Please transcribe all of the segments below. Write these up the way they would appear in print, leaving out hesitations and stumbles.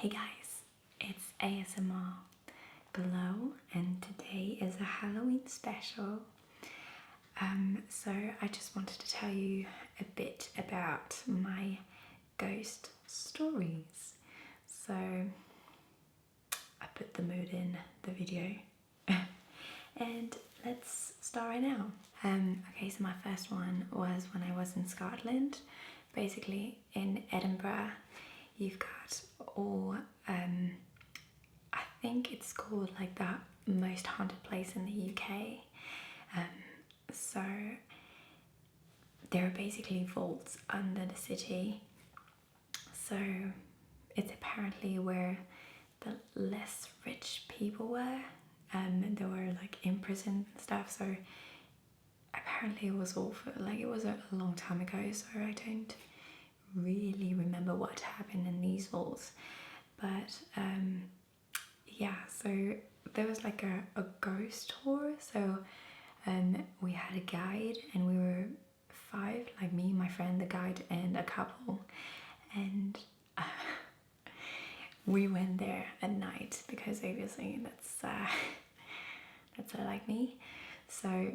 Hey guys, it's ASMR Glow and today is a Halloween special. So I just wanted to tell you a bit about my ghost stories. So I put the mood in the video and let's start right now. Okay, so my first one was when I was in Scotland, basically in Edinburgh. You've got all, I think it's called like the most haunted place in the UK. So there are basically vaults under the city. So it's apparently where the less rich people were. They were like imprisoned and stuff. So apparently it was awful. Like it was a long time ago. So I don't really remember what happened in these vaults, but yeah, so there was like a ghost tour. So we had a guide and we were 5, like me, my friend, the guide, and a couple, and we went there at night because obviously that's like me. So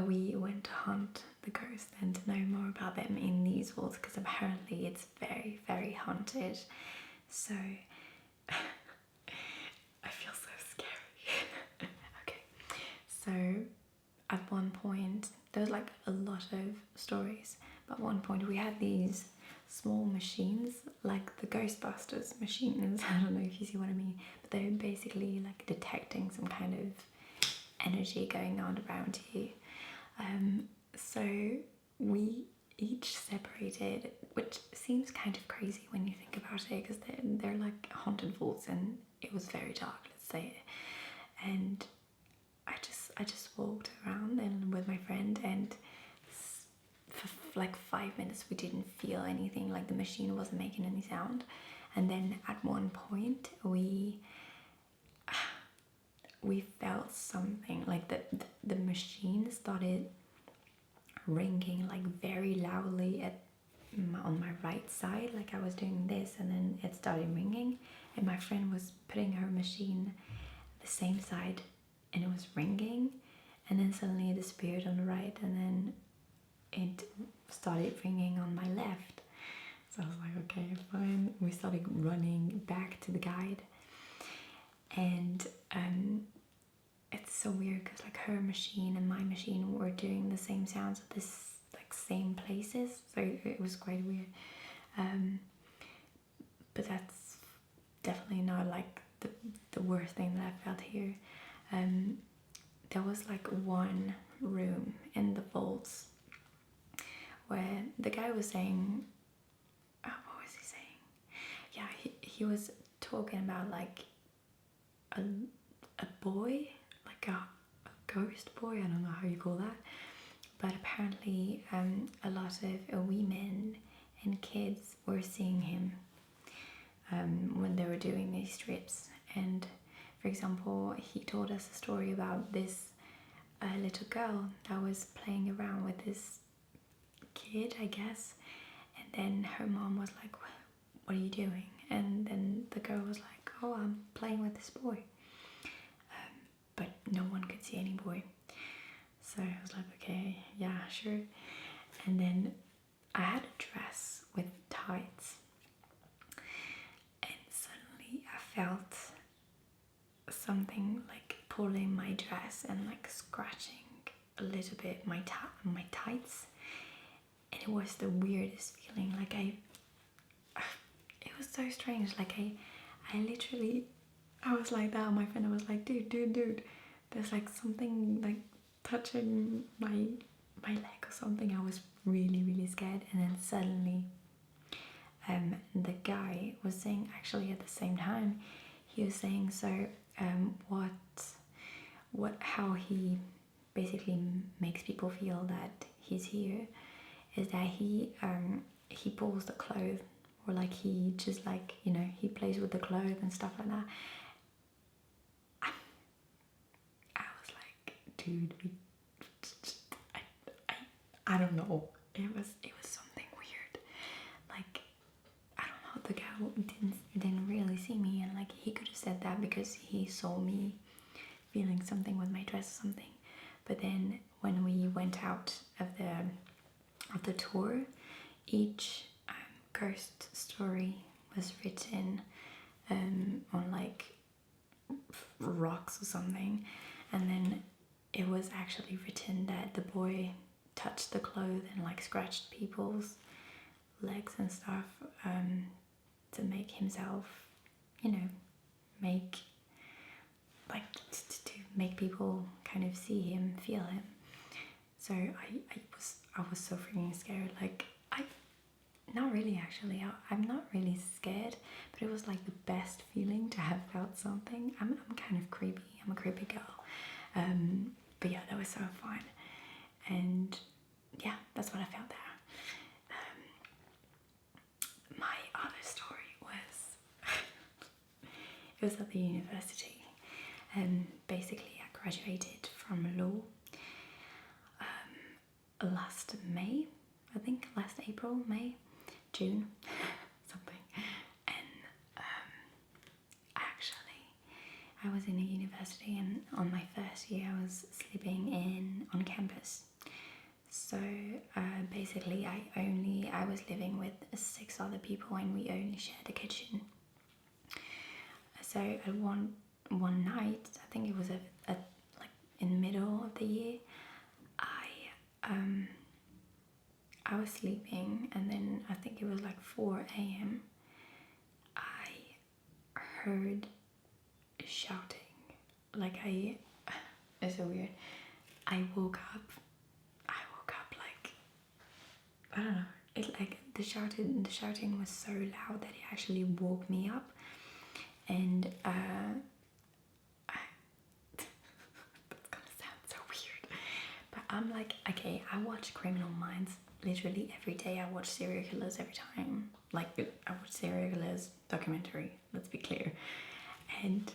we went to hunt the ghost and to know more about them in these vaults because apparently it's very, very haunted. So I feel so scary. Okay, so at one point there's like a lot of stories, but at one point we had these small machines like the Ghostbusters machines. I don't know if you see what I mean, but they're basically like detecting some kind of energy going on around you. So we each separated, which seems kind of crazy when you think about it, because they're like haunted vaults and it was very dark, let's say. And I just walked around and with my friend, and for like 5 minutes we didn't feel anything, like the machine wasn't making any sound. And then at one point we felt something, like the machine started ringing like very loudly on my right side, like I was doing this and then it started ringing, and my friend was putting her machine the same side and it was ringing, and then suddenly it disappeared on the right and then it started ringing on my left. So I was like, okay, fine. We started running back to the guide, and it's so weird because like her machine and my machine were doing the same sounds at this like same places, so it was quite weird. But that's definitely not like the worst thing that I felt here. There was like one room in the vaults where the guy was saying, oh, what was he saying? Yeah, he was talking about like a boy, like a ghost boy, I don't know how you call that, but apparently a lot of women and kids were seeing him when they were doing these trips. And for example, he told us a story about this little girl that was playing around with this kid, I guess, and then her mom was like, what are you doing? And then the girl was like, oh, I'm playing with this boy. But no one could see any boy. So I was like, okay, yeah, sure. And then I had a dress with tights, and suddenly I felt something like pulling my dress and like scratching a little bit my tights, and it was the weirdest feeling. Like it was so strange. Like I literally, I was like that, and my friend was like, dude, there's like something like touching my leg or something. I was really, really scared. And then suddenly the guy was saying, actually at the same time, he was saying, so how he basically makes people feel that he's here is that he pulls the clothes, or like he just like, you know, he plays with the clothes and stuff like that. I was like, dude, I don't know. It was something weird. Like, I don't know, the guy really see me, and like he could have said that because he saw me feeling something with my dress or something. But then when we went out of the tour, each ghost story was written on like rocks or something, and then it was actually written that the boy touched the clothes and like scratched people's legs and stuff to make himself, you know, make like to make people kind of see him, feel him. So I was so freaking scared. Like not really actually. I'm not really scared, but it was like the best feeling to have felt something. I'm kind of creepy. I'm a creepy girl. But yeah, that was so fun. And yeah, that's what I felt there. My other story was it was at the university. Basically I graduated from law last May, I think last April, May, June, something. And actually I was in a university, and on my first year I was sleeping on campus. So basically I was living with 6 other people, and we only shared the kitchen. So at one night, I think it was at like in the middle of the year, I was sleeping, and then I think it was like 4 a.m. I heard shouting. Like it's so weird. I woke up like, I don't know. It like the shouting was so loud that it actually woke me up, and that's gonna sound so weird, but I'm like, okay, I watch Criminal Minds literally every day. I watch serial killers every time. Like I watch serial killers documentary. Let's be clear, and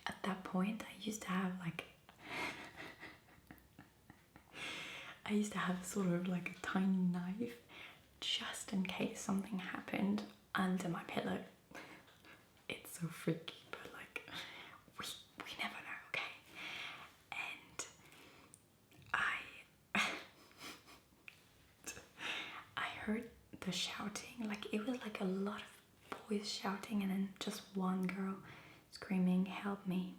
at that point I used to have sort of like a tiny knife just in case something happened under my pillow. It's so freaky, but like we never know, okay? And I heard the shouting, like it was like a lot of boys shouting and then just one girl screaming, "Help me."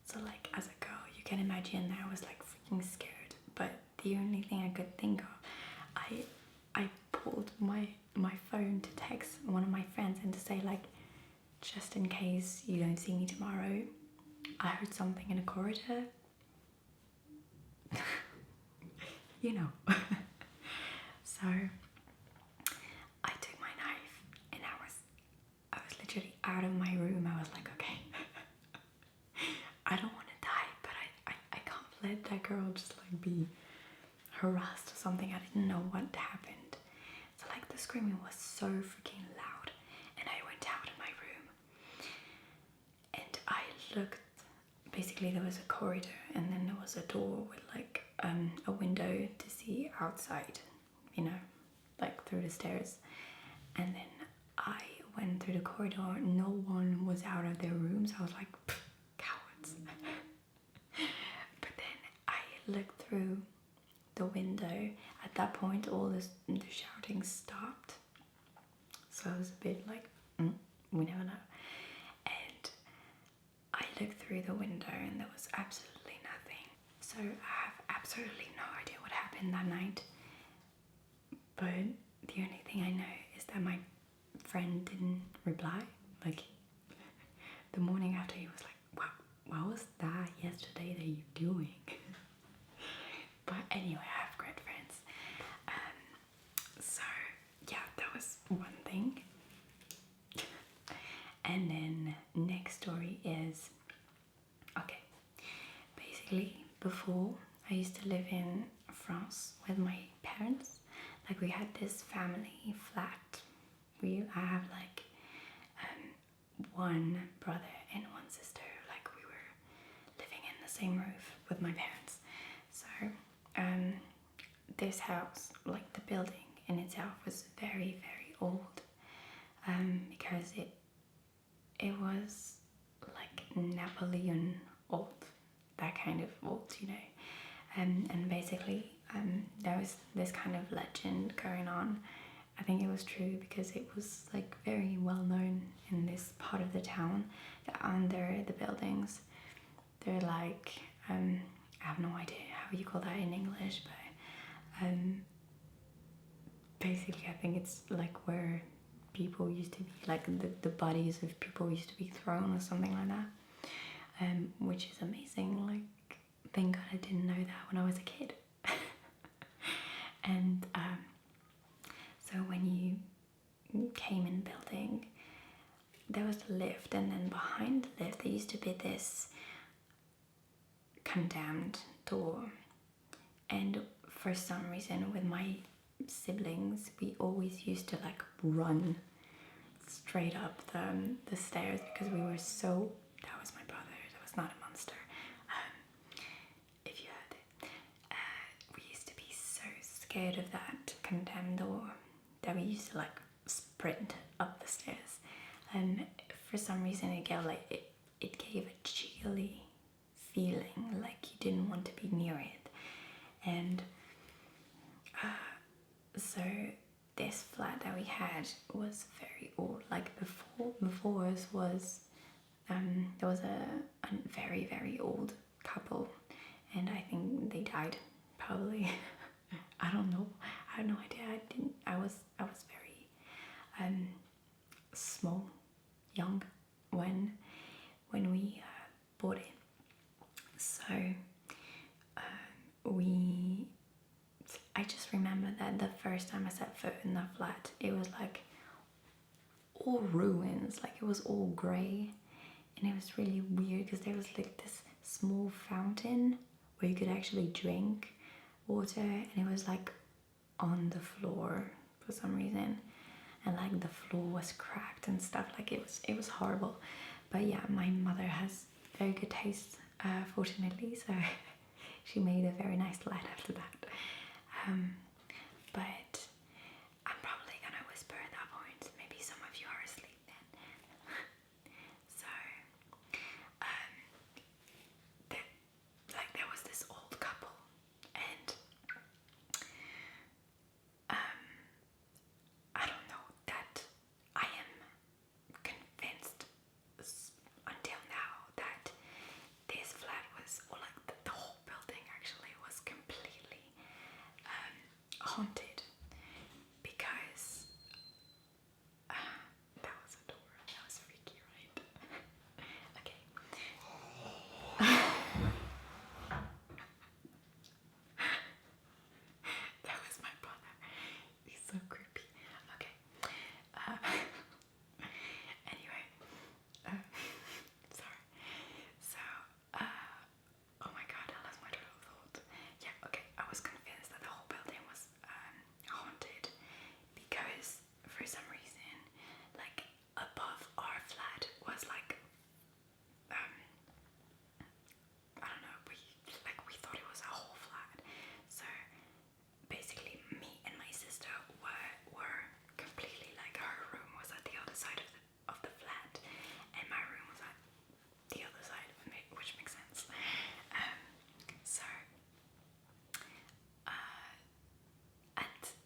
So like as a girl, you can imagine that I was like freaking scared, but the only thing I could think of, I pulled my phone to text one of my friends and to say like, just in case you don't see me tomorrow, I heard something in the corridor. You know. So I took my knife, and I was literally out of my room. I was like, okay, I don't want to die, but I can't let that girl just like be harassed or something. I didn't know what happened. So like the screaming was so freaking loud, and I went out of my room and I looked. Basically there was a corridor, and then there was a door with like a window to see outside, you know, like through the stairs. And then I went through the corridor. No one was out of their rooms. I was like, cowards. But then I looked through the window. At that point all the shouting stopped, so I was a bit like, we never know. And I looked through the window and there was absolutely nothing. So I have absolutely no idea what happened that night, but the only thing I know is that my friend didn't reply. Like the morning after, he was like, what was that yesterday that you're doing? But anyway, I have great friends. So yeah, that was one thing. And then next story is, okay, basically before I used to live in France with my parents. Like we had this family flat. I have like one brother and one sister. Like we were living in the same roof with my parents. So this house, like the building in itself, was very, very old, because it was like Napoleon old, that kind of old, you know. And basically, there was this kind of legend going on. I think it was true because it was like very well known in this part of the town that under the buildings, they're like, I have no idea how you call that in English, but basically I think it's like where people used to be, like the bodies of people used to be thrown or something like that, which is amazing. Like, thank God I didn't know that when I was a kid. And so when you came in the building, there was the lift, and then behind the lift there used to be this condemned door. And for some reason, with my siblings, we always used to like run straight up the stairs because we were so, that was my brother, that was not a monster, if you heard it. We used to be so scared of that condemned door that we used to like sprint up the stairs, and for some reason it gave a chilly feeling, like you didn't want to be near it. And so this flat that we had was very old. Like before us was there was a very, very old couple, and I think they died probably. I don't know. I have no idea. I was very small, young when we bought it. So I just remember that the first time I set foot in that flat, it was like all ruins, like it was all grey, and it was really weird because there was like this small fountain where you could actually drink water, and it was like on the floor for some reason, and like the floor was cracked and stuff. Like it was horrible. But yeah, my mother has very good taste, fortunately, so she made a very nice flat after that. But I'm probably gonna whisper at that point. Maybe some of you are asleep then. So there was this old couple, and I don't know, that I am convinced until now that this flat was, or like the whole building actually was completely haunted, because that was a door. That was freaky, right? Okay. That was my brother. He's so creepy. Okay. Anyway, sorry. So, oh my God, I lost my train of thought. Yeah, okay. I was convinced that the whole building was haunted because for some reason, like above our flat was like, I don't know, we thought it was a whole flat. So basically, me and my sister were completely like, her room was at the other side of the flat, and my room was at the other side, which makes sense. So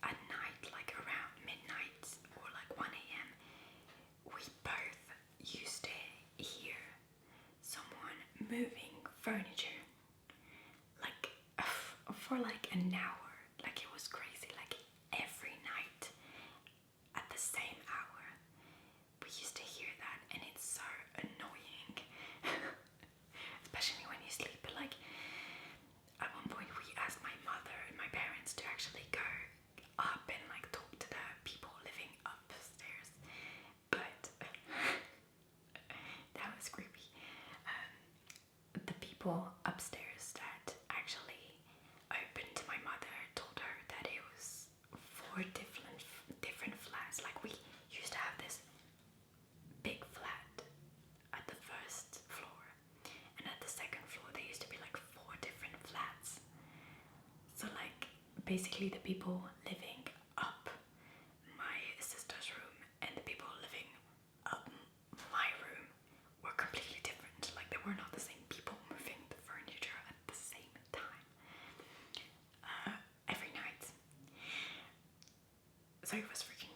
at night, like around midnight or like 1 a.m., we both used to hear someone moving furniture, like for like an hour. Like it was crazy. Like every night at the same hour, we used to hear that, and it's so annoying. Especially when you sleep. But like at one point we asked my mother and my parents to actually go up and like talk to the people living upstairs, but that was creepy. The people upstairs that actually opened to my mother told her that it was 4 different flats. Like we used to have this big flat at the first floor, and at the second floor there used to be like 4 different flats. So like basically the people living up my sister's So it was freaking